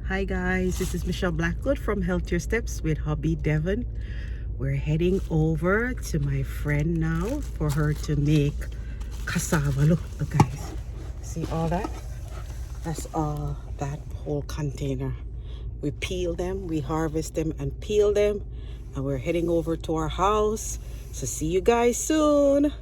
Hi guys, this is Michelle Blackwood from Healthier Steps with hubby Devon. We're heading over to my friend now for her to make cassava. Look guys, see all that? That's all that whole container. We peel them, we harvest them and peel them, and we're heading over to our house. So see you guys soon.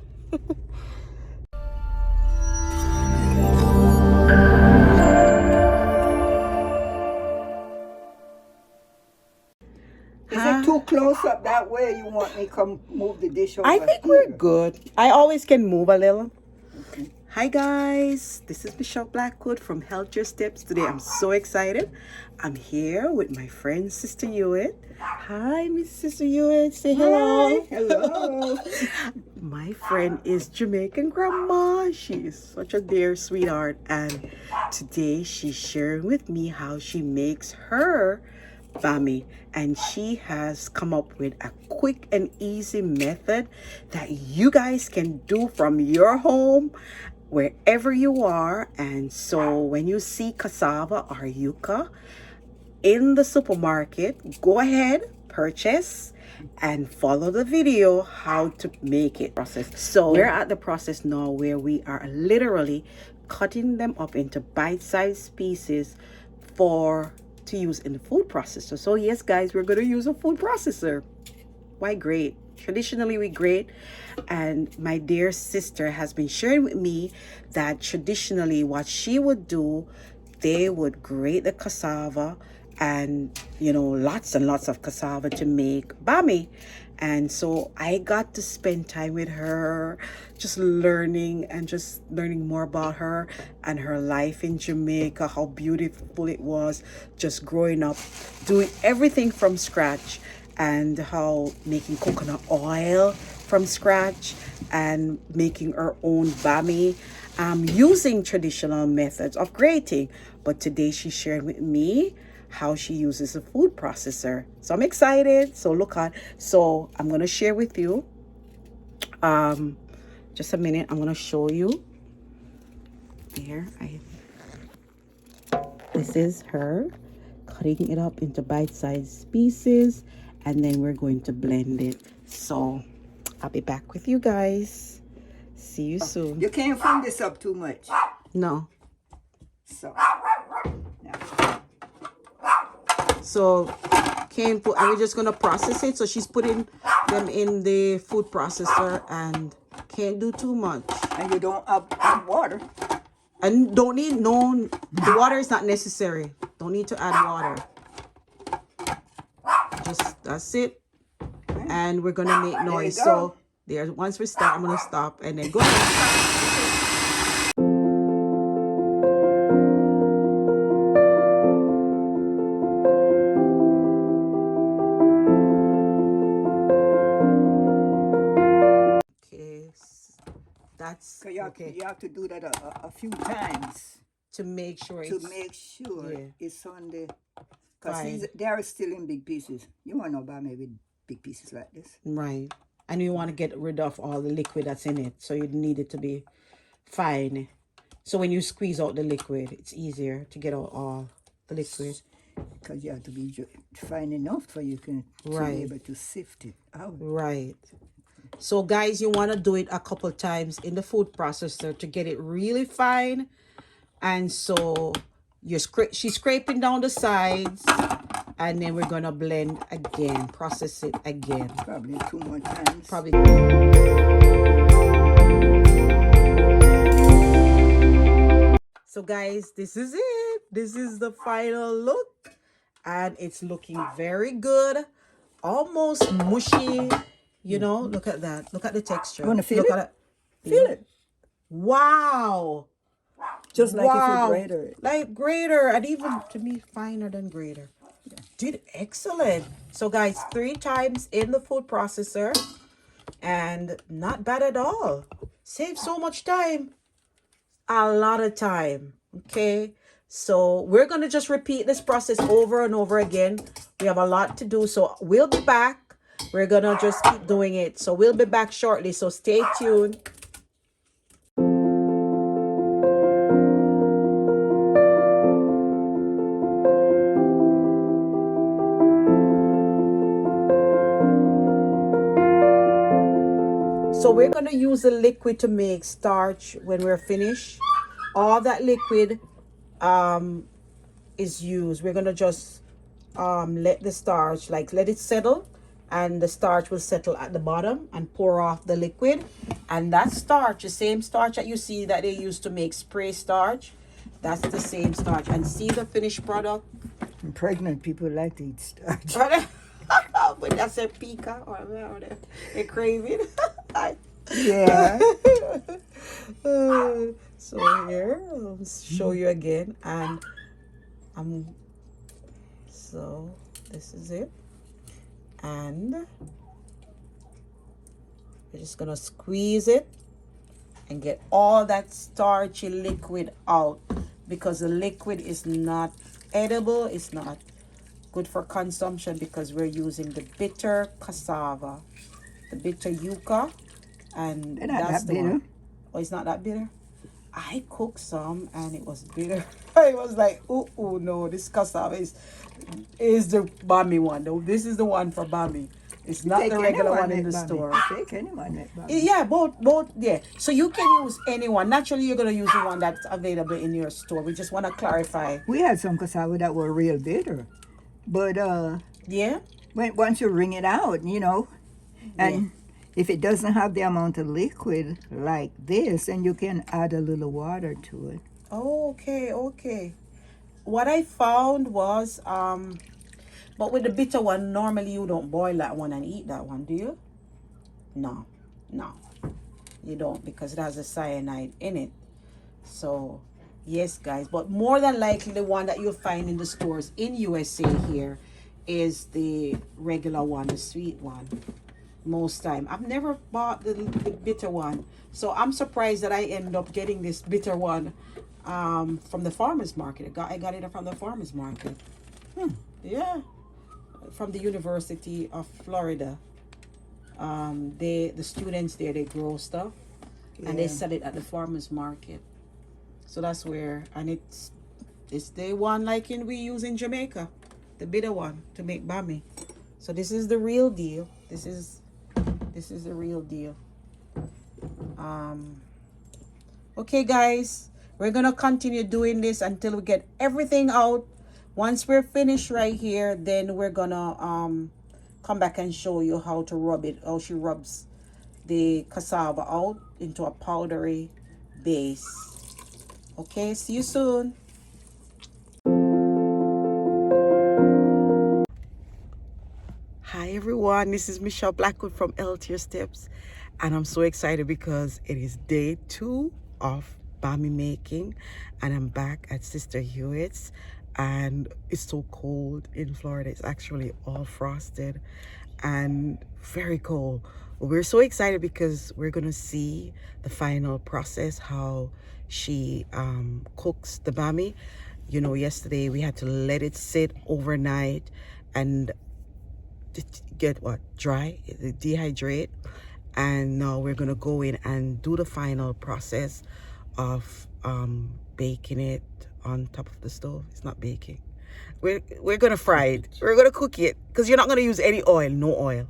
Is it too close up that way? You want me to come move the dish over? I think we're good. I always can move a little. Okay. Hi guys, this is Michelle Blackwood from Healthier Steps. Today I'm so excited. I'm here with my friend Sister Hewitt. Hi, Miss Sister Hewitt. Say hello. Hi. Hello. My friend is Jamaican Grandma. She is such a dear sweetheart, and today she's sharing with me how she makes her bummy, and she has come up with a quick and easy method that you guys can do from your home wherever you are. And so when you see cassava or yuca in the supermarket, go ahead, purchase, and follow the video how to make it process. So we're at the process now where we are literally cutting them up into bite-sized pieces to use in the food processor. So yes guys, we're going to use a food processor. Why grate? Traditionally we grate, and my dear sister has been sharing with me that traditionally what she would do, they would grate the cassava and lots and lots of cassava to make bammy. And so I got to spend time with her, just learning more about her and her life in Jamaica, how beautiful it was just growing up, doing everything from scratch, and how making coconut oil from scratch and making her own bammy, using traditional methods of grating. But today she shared with me how she uses a food processor. So I'm excited. So so I'm going to share with you, just a minute. I'm going to show you here. This is her cutting it up into bite-sized pieces, and then we're going to blend it. So I'll be back with you guys. See you soon. You can't fold this up too much. No. So Can't put, and we're just gonna process it. So she's putting them in the food processor and can't do too much. And you don't add water. And don't need the water is not necessary. Don't need to add water. Just that's it. Okay. And we're gonna make noise. So once we start, I'm gonna stop and then go ahead. That's okay. You have to do that a few times to make sure it's on the, because they are still in big pieces. You want to buy maybe big pieces like this, right? And you want to get rid of all the liquid that's in it, so you need it to be fine. So when you squeeze out the liquid, it's easier to get out all the liquid, because you have to be fine enough for you to be able to sift it out. Right. So guys, you want to do it a couple times in the food processor to get it really fine. And so she's scraping down the sides, and then we're gonna blend again, process it again. Probably 2 more times. Probably. So guys, this is it. This is the final look, and it's looking very good, almost mushy. Look at that. Look at the texture. You want to feel it? Feel it. Wow. Just like if you grater it. Like grater, and even to me finer than grater. Yeah. Did excellent. So guys, 3 times in the food processor, and not bad at all. Save so much time. A lot of time. Okay. So we're going to just repeat this process over and over again. We have a lot to do. So we'll be back. We're going to just keep doing it. So we'll be back shortly. So stay tuned. we're going to use the liquid to make starch when we're finished. All that liquid is used. We're going to just let the starch, like let it settle, and the starch will settle at the bottom and pour off the liquid. And that starch, the same starch that you see that they used to make spray starch, that's the same starch. And see the finished product? And pregnant people like to eat starch. But that's a pica or whatever. They're craving. Yeah. So here, I'll show you again. And so this is it. And we're just gonna squeeze it and get all that starchy liquid out, because the liquid is not edible. It's not good for consumption because we're using the bitter cassava, the bitter yucca, and that's the one. Oh, it's not that bitter. I cooked some and it was bitter. I was like, oh no, this cassava is the bummy one. No, this is the one for bummy. It's not the regular one in the store. Take anyone. Yeah, both, yeah. So you can use anyone. Naturally, you're going to use the one that's available in your store. We just want to clarify. We had some cassava that were real bitter. But, yeah, once you wring it out, you know, and if it doesn't have the amount of liquid like this, then you can add a little water to it. Oh, okay. What I found was, but with the bitter one, normally you don't boil that one and eat that one, do you? No, you don't, because it has a cyanide in it. So, yes, guys, but more than likely the one that you'll find in the stores in USA here is the regular one, the sweet one. Most time I've never bought the bitter one, so I'm surprised that I end up getting this bitter one from the farmers market. I got it from the farmers market. Yeah, from the University of Florida. The students there, they grow stuff and they sell it at the farmers market. So that's where, and it's the one like we use in Jamaica, the bitter one to make bammy. So this is the real deal. This is the real deal. Okay, guys, we're gonna continue doing this until we get everything out. Once we're finished right here, then we're gonna come back and show you how to rub it, how she rubs the cassava out into a powdery base. Okay, see you soon. Hi everyone, this is Michelle Blackwood from Healthier Steps, and I'm so excited because it is day 2 of bammy making, and I'm back at Sister Hewitt's, and it's so cold in Florida. It's actually all frosted and very cold. But we're so excited because we're gonna see the final process, how she cooks the bammy. You know, yesterday we had to let it sit overnight and get dry, dehydrate, and now we're gonna go in and do the final process of baking it on top of the stove. It's not baking. We're gonna fry it. We're gonna cook it because you're not gonna use any oil, no oil.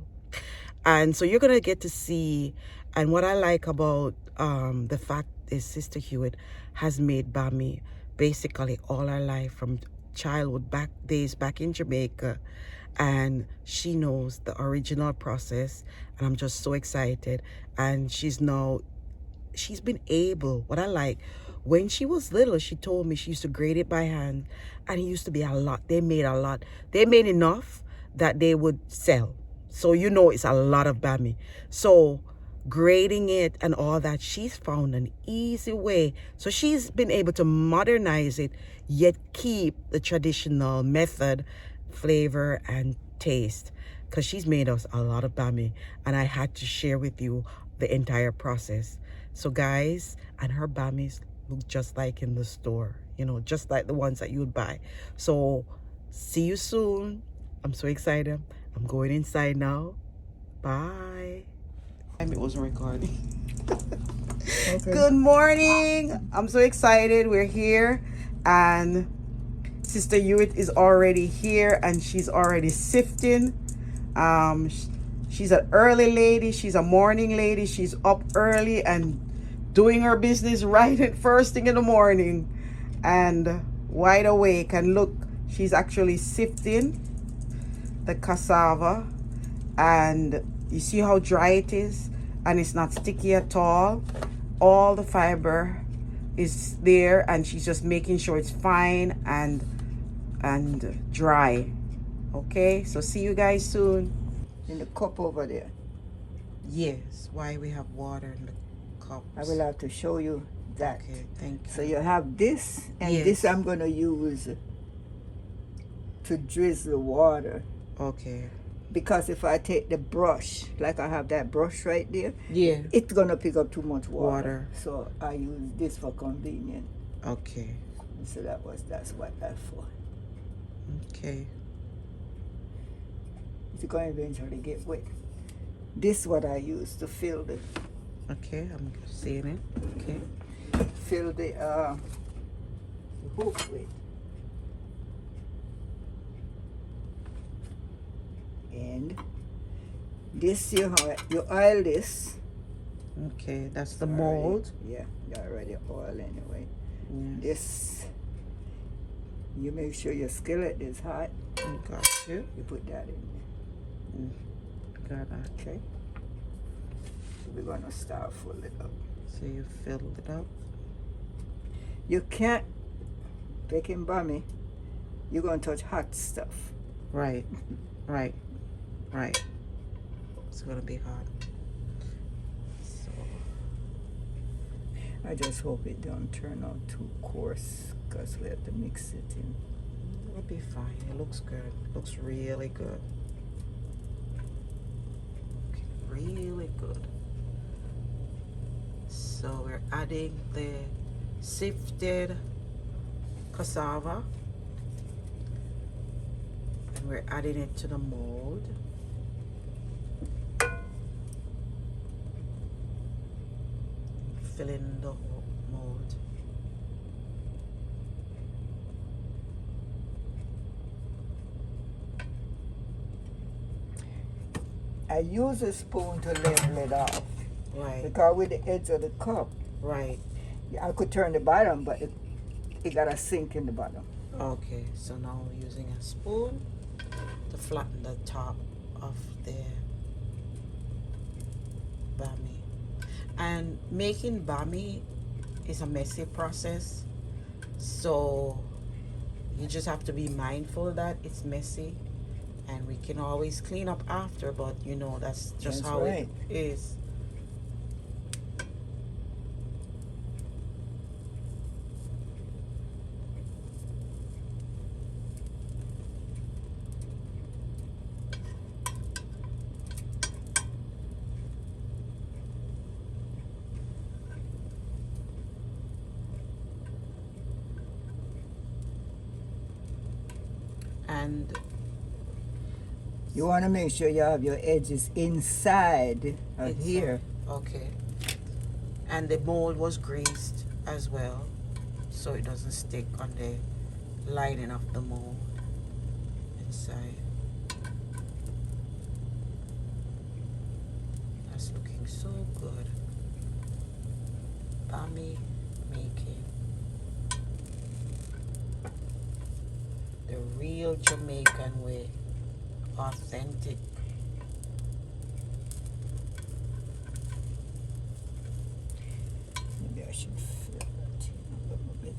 And so you're gonna get to see. And what I like about the fact is Sister Hewitt has made bammy basically all her life, from childhood days back in Jamaica, and she knows the original process, and I'm just so excited. And she's been able, what I like, when she was little, she told me she used to grate it by hand, and it used to be a lot. They made enough that they would sell. So you know it's a lot of bammy. So grading it and all that, she's found an easy way. So she's been able to modernize it, yet keep the traditional method, flavor, and taste, because she's made us a lot of bammy, and I had to share with you the entire process. So guys, and her bammies look just like in the store, you know, just like the ones that you would buy. So see you soon. I'm so excited. I'm going inside now. Bye. It wasn't recording. Okay. Good morning. I'm so excited. We're here, and Sister Hewitt is already here, and she's already sifting. She's an early lady. She's a morning lady. She's up early and doing her business right at first thing in the morning and wide awake. And look, she's actually sifting the cassava, and you see how dry it is, and it's not sticky at all. All the fiber is there, and she's just making sure it's fine and dry. Okay, so see you guys soon. In the cup over there. Yes, why we have water in the cups. I will have to show you that. Okay, thank you. So you have this, and Yes. this I'm going to use to drizzle water. Okay. Because if I take the brush, like I have that brush right there, Yeah. it's going to pick up too much water. Water. So I use this for convenience. Okay. So that's what that's for. Okay. It's going to eventually get wet. This is what I use to fill the Okay, I'm seeing it. Okay. fill the hook with. And this you oil this. Okay, that's the mold. Yeah, you already oil anyway. Yes. This, you make sure your skillet is hot. Got you. You put that in there. Got that. Okay. So we're gonna start full it up. So you filled it up. You can't baking bummy. You're gonna touch hot stuff. Right. Right. Right. It's gonna be hot. So I just hope it don't turn out too coarse because we have to mix it in. it'll be fine. It looks good. Looks really good. Okay, really good. So we're adding the sifted cassava, and we're adding it to the mold. Filling the whole mold. I use a spoon to level it off. Right. Because with the edge of the cup, Right. I could turn the bottom, but it got to sink in the bottom. Okay, so now we're using a spoon to flatten the top of the bammy. And making bammy is a messy process, so you just have to be mindful that it's messy, and we can always clean up after, but you know that's just That's how right. it is. And You want to make sure you have your edges inside of it's here. okay, and the mold was greased as well, so it doesn't stick on the lining of the mold inside. That's looking so good. Bammy making the real Jamaican way, authentic. Maybe I should fill that in a little bit.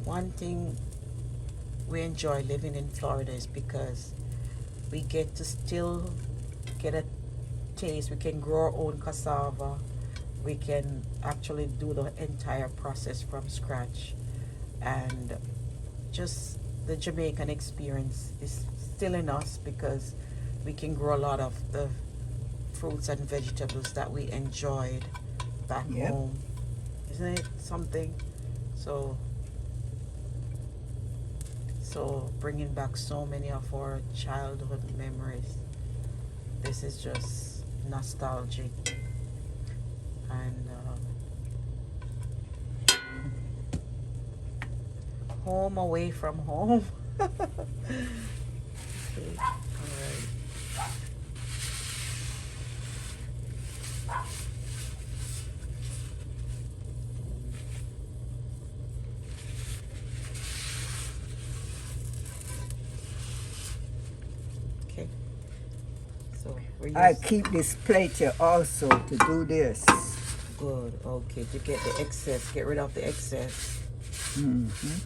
One thing we enjoy living in Florida is because we get to still get a taste. We can grow our own cassava. We can actually do the entire process from scratch, and just the Jamaican experience is still in us because we can grow a lot of the fruits and vegetables that we enjoyed back Yep. home. Isn't it something? So So bringing back so many of our childhood memories. This is just nostalgic. And home away from home. Okay, all right. Okay, so we're I using keep this plate here also to do this. good. Okay, to get the excess, get rid of the excess. Mm-hmm.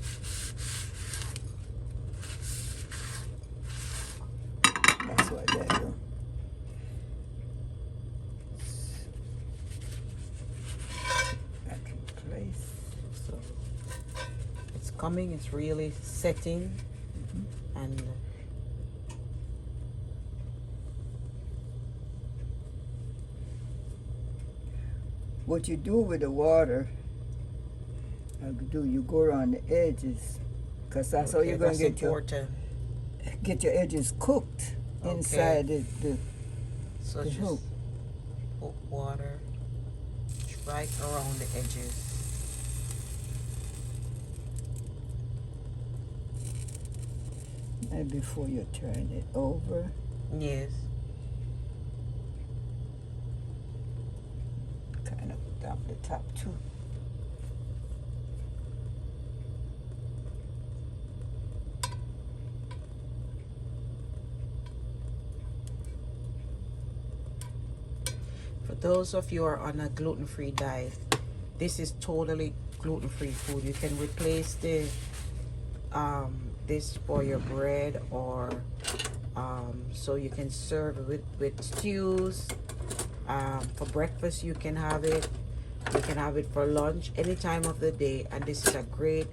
That's what I do. Back in place. So it's coming. It's really setting, and What you do with the water, you go around the edges, because that's how okay, you're going that's to get your edges cooked inside the So the just hoop. put water right around the edges. And before you turn it over, Yes. kind of down the top too. For those of you who are on a gluten-free diet, this is totally gluten-free food. You can replace this for your bread, or so you can serve it with stews. For breakfast you can have it. You can have it for lunch any time of the day, and this is a great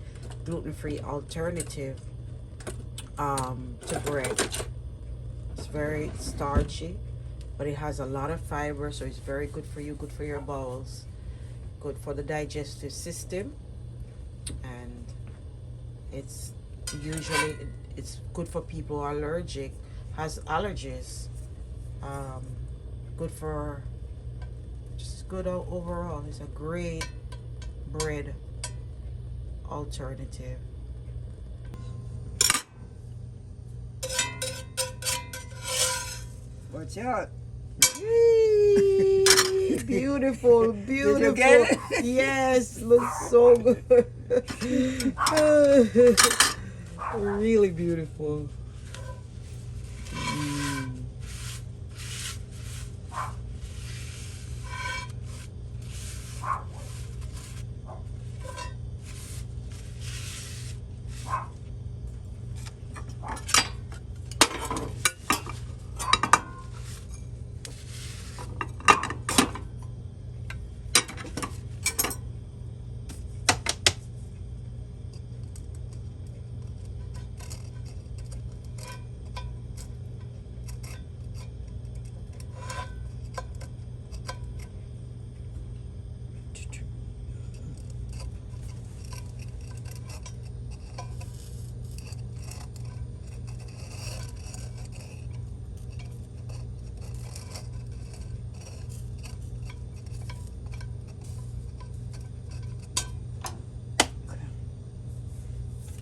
gluten-free alternative to bread. It's very starchy, but it has a lot of fiber, so it's very good for you, good for your bowels, good for the digestive system, and it's good for people who are allergic, has allergies. Good for just good overall. It's a great bread alternative. Watch out. Beautiful, Did beautiful. you get it? Yes, looks so good. Really beautiful.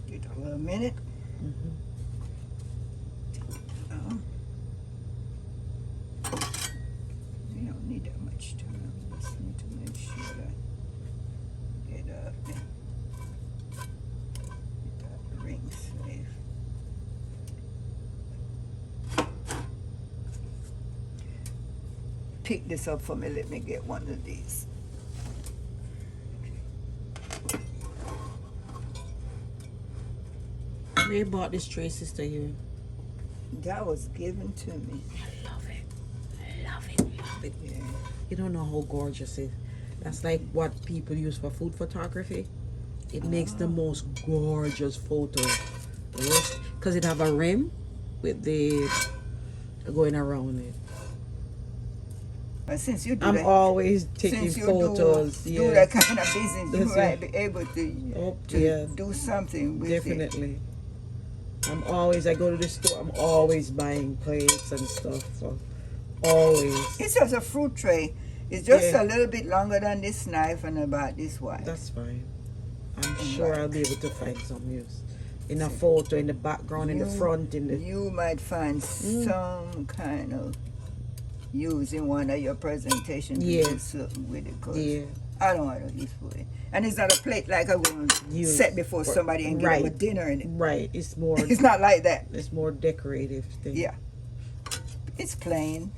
Give it a little minute. You don't need that much time. Just need to make sure that get up and get that ring safe. Pick this up for me. Let me get one of these. Where you bought this tray, sister? You? That was given to me. I love it. I love it. Love it. Yeah. You don't know how gorgeous it is. That's like what people use for food photography. It makes the most gorgeous photos. Because it have a rim with the going around it. But since you do I'm that, always taking since you photos. do that kind of business, you That's might it. be able to Oh, yeah. do something with it. Definitely. I go to the store, I'm always buying plates and stuff. So always. It's just a fruit tray. It's just Yeah. a little bit longer than this knife and about this wide. That's fine. I'm sure I'll be able to find some use. In a photo, in the background, in the front, in the... You might find some kind of use in one of your presentations to do something with it, because I don't want to use for it. And it's not a plate like I'm going to set before somebody and give them a dinner in it. Right. It's more... It's not like that. It's more decorative thing. Yeah. It's plain,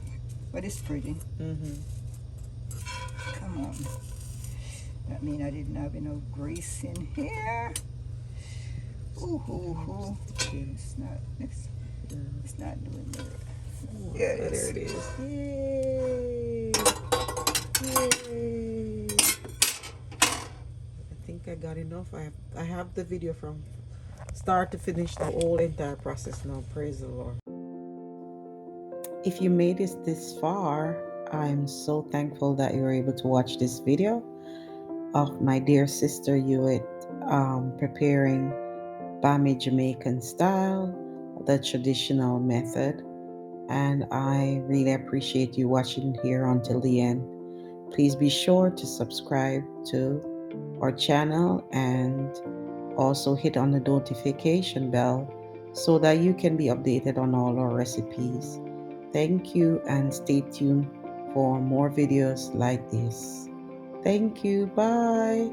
but it's pretty. Come on. That mean I didn't have enough grease in here. Ooh. It's not doing that. Yeah, there it is. Yay! Yay! I think I got enough. I have the video from start to finish, the whole entire process now. Praise the Lord. If you made it this far, I'm so thankful that you were able to watch this video of my dear sister Hewitt preparing bammy Jamaican style, the traditional method. And I really appreciate you watching here until the end. Please be sure to subscribe to our channel and also hit on the notification bell so that you can be updated on all our recipes. Thank you, and stay tuned for more videos like this. Thank you. Bye.